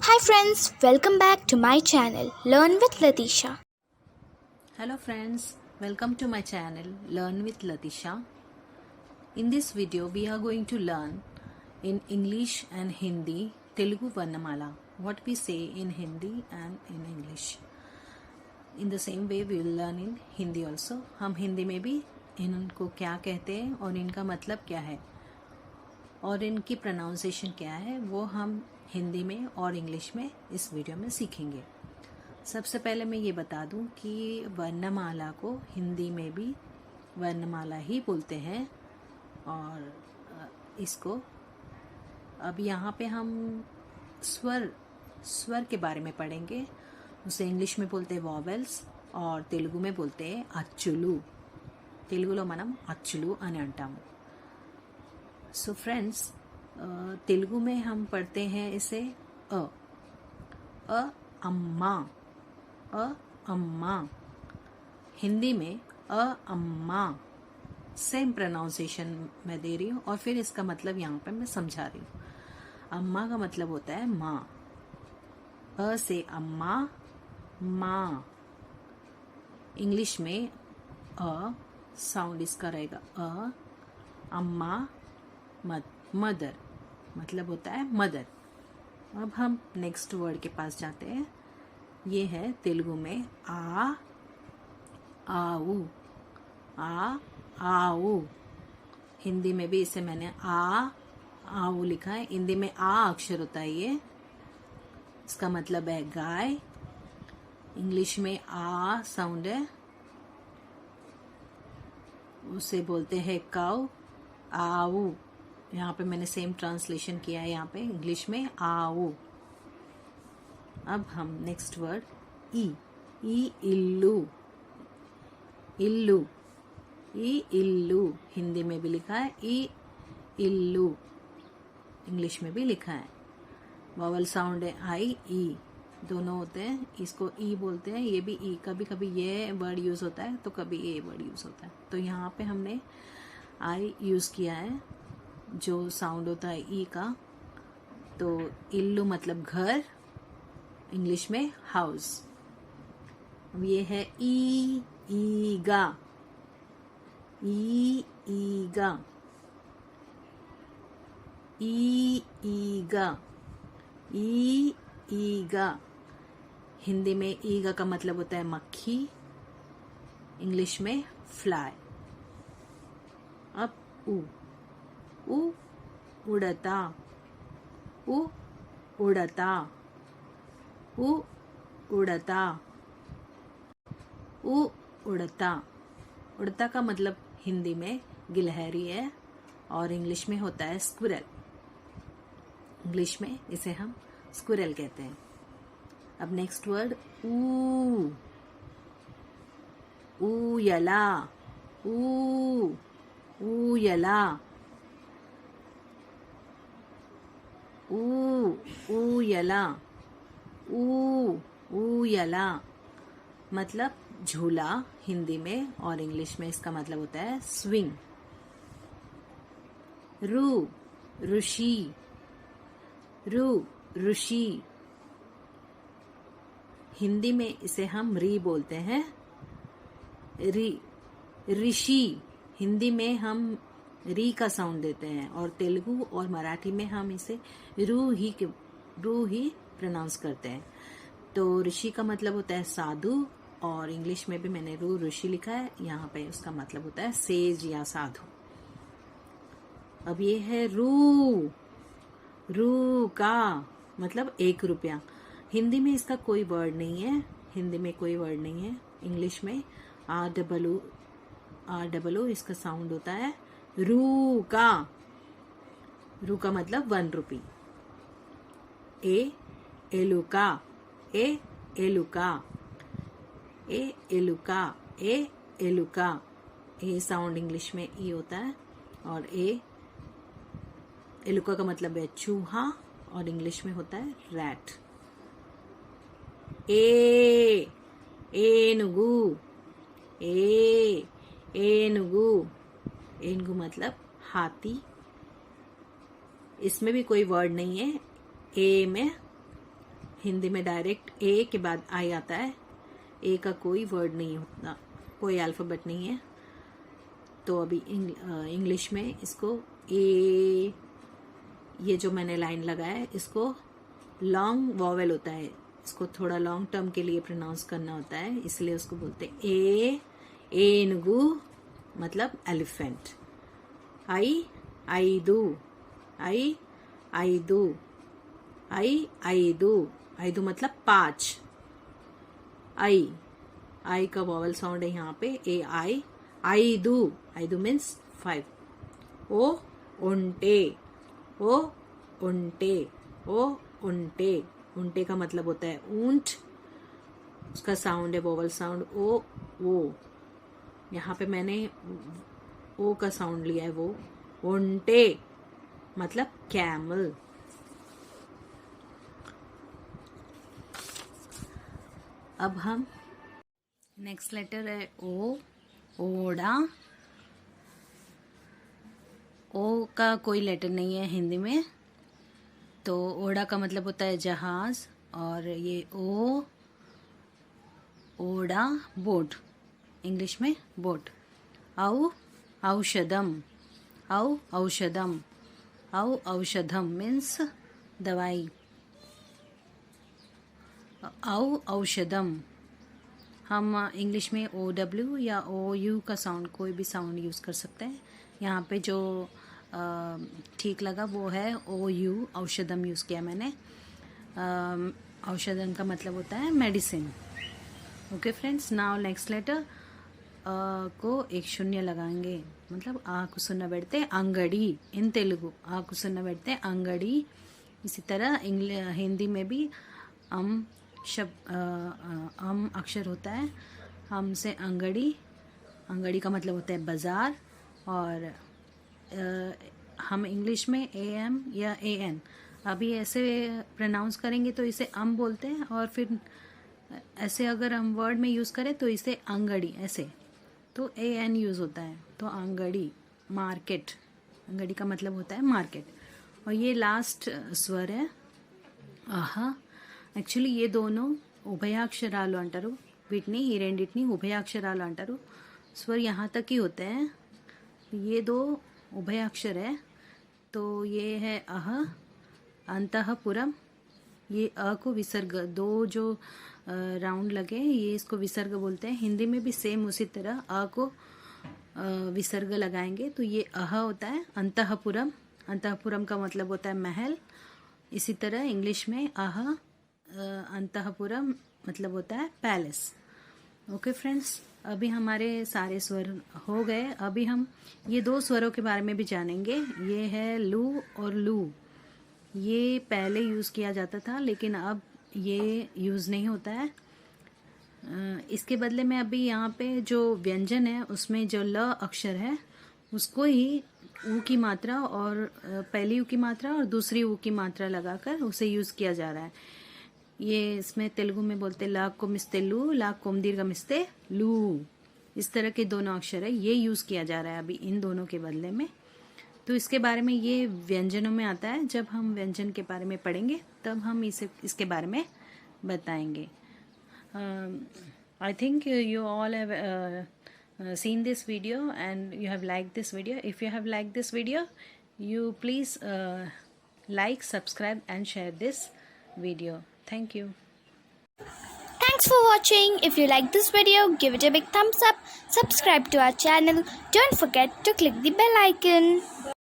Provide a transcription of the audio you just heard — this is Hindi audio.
Hi friends, welcome back to my channel Learn with Latisha. Hello friends, welcome to my channel Learn with Latisha. In this video we are going to learn in English and Hindi Telugu Varnamala, what we say in Hindi and in English. In the same way we will learn in Hindi also. हम हिंदी में भी इनको क्या कहते हैं और इनका मतलब क्या है और इनकी प्रोनाउंसिएशन क्या है वो हम हिंदी में और इंग्लिश में इस वीडियो में सीखेंगे। सबसे पहले मैं ये बता दूं कि वर्णमाला को हिंदी में भी वर्णमाला ही बोलते हैं और इसको अब यहाँ पे हम स्वर के बारे में पढ़ेंगे। उसे इंग्लिश में बोलते हैं वॉवेल्स और तेलुगु में बोलते हैं అచ్చులు। తెలుగులో మనం అచ్చులు అని అంటాము। सो फ्रेंड्स, तेलुगु में हम पढ़ते हैं इसे अम्मा, अम्मा। हिंदी में अम्मा सेम प्रोनाउंसिएशन मैं दे रही हूँ और फिर इसका मतलब यहाँ पे मैं समझा रही हूँ। अम्मा का मतलब होता है माँ। अ से अम्मा, माँ। इंग्लिश में साउंड इसका रहेगा अम्मा, मदर मतलब होता है मदर। अब हम नेक्स्ट वर्ड के पास जाते हैं। ये है तेलुगु में आऊ, आऊ। हिंदी में भी इसे मैंने आऊ लिखा है। हिंदी में अक्षर होता है ये, इसका मतलब है गाय। इंग्लिश में साउंड है, उसे बोलते हैं काऊ, आऊ। यहाँ पे मैंने सेम ट्रांसलेशन किया है, यहाँ पे इंग्लिश में आऊ। अब हम नेक्स्ट वर्ड इल्लू, इल्लू, इल्लू। हिंदी में भी लिखा है इल्लू, इंग्लिश में भी लिखा है। वॉवल साउंड है आई ई, दोनों होते हैं। इसको ई बोलते हैं, ये भी ई। कभी कभी ये वर्ड यूज होता है तो कभी ये वर्ड यूज होता है। तो यहाँ पे हमने आई यूज किया है, जो साउंड होता है ई का। तो इल्लू मतलब घर, इंग्लिश में हाउस। अब ये है ईगा, ईगा, ईगा, ईगा। हिंदी में ईगा का मतलब होता है मक्खी, इंग्लिश में फ्लाई। अब उड़ता, उड़ता, उड़ता, उड़ता। उड़ता का मतलब हिंदी में गिलहरी है और इंग्लिश में होता है स्क्विरल। इंग्लिश में इसे हम स्क्विरल कहते हैं। अब नेक्स्ट वर्ड ऊयला, ऊयला, ऊयला, ऊयला मतलब झूला हिंदी में और इंग्लिश में इसका मतलब होता है स्विंग। ऋषि, ऋषि। हिंदी में इसे हम री बोलते हैं, ऋषि। हिंदी में हम री का साउंड देते हैं और तेलुगु और मराठी में हम इसे रू ही प्रोनाउंस करते हैं। तो ऋषि का मतलब होता है साधु और इंग्लिश में भी मैंने ऋषि लिखा है, यहाँ पे उसका मतलब होता है सेज या साधु। अब ये है रू का मतलब 1 रुपया। हिंदी में इसका कोई वर्ड नहीं है, हिंदी में कोई वर्ड नहीं है। इंग्लिश में आर डबल ओ इसका साउंड होता है रू का। रू का मतलब 1 रुपी। एलुका, एलुका, एलुका, एलुका। ए साउंड इंग्लिश में ई होता है और एलुका का मतलब है चूहा और इंग्लिश में होता है रैट। एनुगु, एनुगु, एनुगु मतलब हाथी। इसमें भी कोई वर्ड नहीं है। ए में हिंदी में डायरेक्ट ए के बाद आई आता है, ए का कोई वर्ड नहीं होता, कोई अल्फ़ाबेट नहीं है। तो अभी इंग्लिश में इसको ए, ये जो मैंने लाइन लगाया है इसको लॉन्ग वॉवेल होता है, इसको थोड़ा लॉन्ग टर्म के लिए प्रोनाउंस करना होता है, इसलिए उसको बोलते हैं ए, एनुगु मतलब एलिफेंट। आई दू, आई दू मतलब 5। आई का वॉवल साउंड है यहाँ पे, ए आई दू मीन्स 5। ओ उंटे, उंटे का मतलब होता है ऊंट, उसका साउंड है वोवल साउंड ओ। यहाँ पे मैंने ओ का साउंड लिया है, वो उंटे मतलब कैमल। अब हम नेक्स्ट लेटर है ओ, ओड़ा। ओ का कोई लेटर नहीं है हिंदी में, तो ओड़ा का मतलब होता है जहाज, और ये ओड़ा बोट, इंग्लिश में बोट। औषधम मीन्स दवाई। औषधम, हम इंग्लिश में OW या OU का साउंड, कोई भी साउंड यूज़ कर सकते हैं। यहाँ पे जो ठीक लगा वो है OU, औषधम यूज़ किया मैंने। औषधम का मतलब होता है medicine. Okay friends, now next letter को एक शून्य लगाएंगे, मतलब आ को सुनना बैठते अंगड़ी इन तेलुगु, आ को सुनना बैठते अंगड़ी। इसी तरह हिंदी में भी अम अक्षर होता है, हम से अंगड़ी, अंगड़ी का मतलब होता है बाजार, और हम इंग्लिश में AM या AN अभी ऐसे प्रोनाउंस करेंगे तो इसे बोलते हैं, और फिर ऐसे अगर हम वर्ड में यूज़ करें तो इसे अंगड़ी, ऐसे तो AN यूज़ होता है। तो अंगड़ी, मार्केट, अंगड़ी का मतलब होता है मार्केट। और ये लास्ट स्वर है आहा। యాక్చువల్లీ ये दोनों उभयाक्षरालु अंटारू, వీటిని ఈ రెండింటిని उभयाक्षरालु अंटारू। स्वर यहाँ तक ही होते हैं, ये दो उभयाक्षर है। तो ये है अह, अंतःपुरम, ये अ को विसर्ग, दो जो राउंड लगे ये इसको विसर्ग बोलते हैं। हिंदी में भी सेम उसी तरह अ को विसर्ग लगाएंगे तो ये अह होता है अंतःपुरम। अंतःपुरम का मतलब होता है महल। इसी तरह इंग्लिश में अह अंतःपुरम मतलब होता है पैलेस। ओके फ्रेंड्स, अभी हमारे सारे स्वर हो गए। अभी हम ये दो स्वरों के बारे में भी जानेंगे। ये है लू और लू। ये पहले यूज़ किया जाता था लेकिन अब ये यूज़ नहीं होता है। इसके बदले में अभी यहाँ पे जो व्यंजन है उसमें जो ल अक्षर है उसको ही ऊ की मात्रा और पहली ऊ की मात्रा और दूसरी ऊ की मात्रा लगाकर उसे यूज़ किया जा रहा है। ये इसमें तेलुगु में बोलते ला को मिस्ते लू, ला कोम दीर्घ मिस्ते लू। इस तरह के दोनों अक्षर है, ये यूज़ किया जा रहा है अभी इन दोनों के बदले में। तो इसके बारे में ये व्यंजनों में आता है, जब हम व्यंजन के बारे में पढ़ेंगे तब हम इसके बारे में बताएंगे। I think you all have seen this video and you have liked this video. If you have liked this video, you please like, subscribe and share this video. Thank you. Thanks for watching. If you like this video, give it a big thumbs up. Subscribe to our channel. Don't forget to click the bell icon.